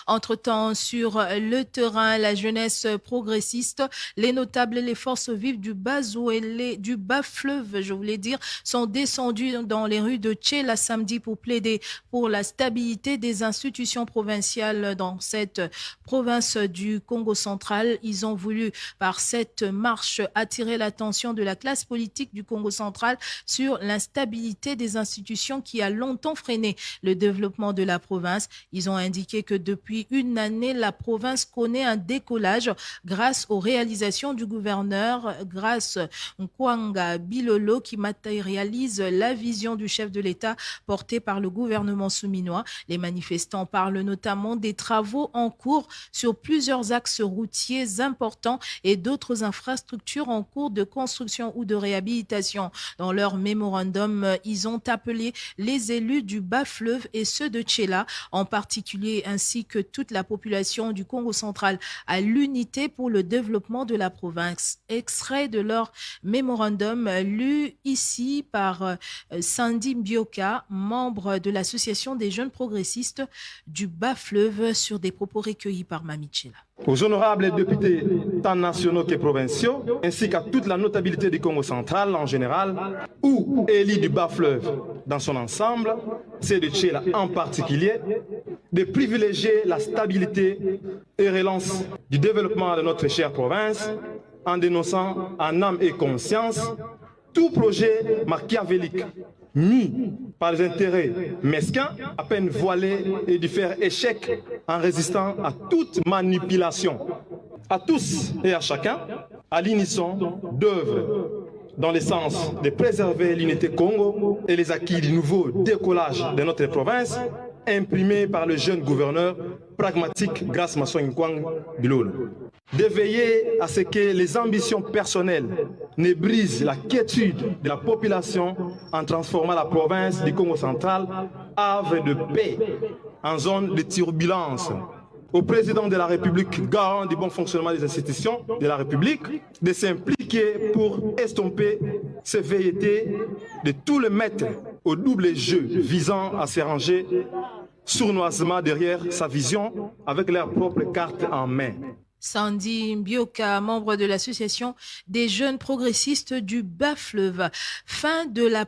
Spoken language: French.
Entre-temps, sur le terrain, la jeunesse progressiste, les notables et les forces vives du Bazo et du bas-fleuve, je voulais dire, sont descendus dans les rues de Tchela samedi pour plaider pour la stabilité des institutions provinciales dans cette province du Congo central. Ils ont voulu, par cette marche, attirer l'attention de la classe politique du Congo central sur l'instabilité des institutions qui a longtemps freiné le développement de la province. Ils ont indiqué que depuis une année, la province connaît un décollage grâce aux réalisations du gouverneur, grâce à Nkwanga Bilolo qui matérialise la vision du chef de l'État portée par le gouvernement souminois. Les manifestants parlent notamment des travaux en cours sur plusieurs axes routiers importants et d'autres infrastructures en cours de construction ou de réhabilitation. Dans leur mémorandum, ils ont appelé les élus du bas-fleuve et ceux de Tchela, en particulier, ainsi que toute la population du Congo central, à l'unité pour le développement de la province. Extrait de leur mémorandum lu ici par Sandy Mbioka, membre de l'association des jeunes progressistes du bas-fleuve, sur des propos recueillis par Mami Tchela. Aux honorables députés tant nationaux que provinciaux, ainsi qu'à toute la notabilité du Congo central en général, ou élus du bas-fleuve dans son ensemble, c'est de Tchela en particulier, de privilégier la stabilité et relance du développement de notre chère province en dénonçant en âme et conscience tout projet machiavélique mis par les intérêts mesquins, à peine voilés, et de faire échec en résistant à toute manipulation. À tous et à chacun, à l'unisson, d'œuvre dans le sens de préserver l'unité Congo et les acquis du nouveau décollage de notre province, imprimé par le jeune gouverneur pragmatique Grace Masson Nkwanga Bilolo. De veiller à ce que les ambitions personnelles ne brisent la quiétude de la population en transformant la province du Congo central havre de paix en zone de turbulence. Au président de la République, garant du bon fonctionnement des institutions de la République, de s'impliquer pour estomper ces velléités de tout le mettre au double jeu visant à se ranger sournoisement derrière sa vision avec leur propre carte en main. Sandy Mbioka, membre de l'association des jeunes progressistes du bas-fleuve. Fin de la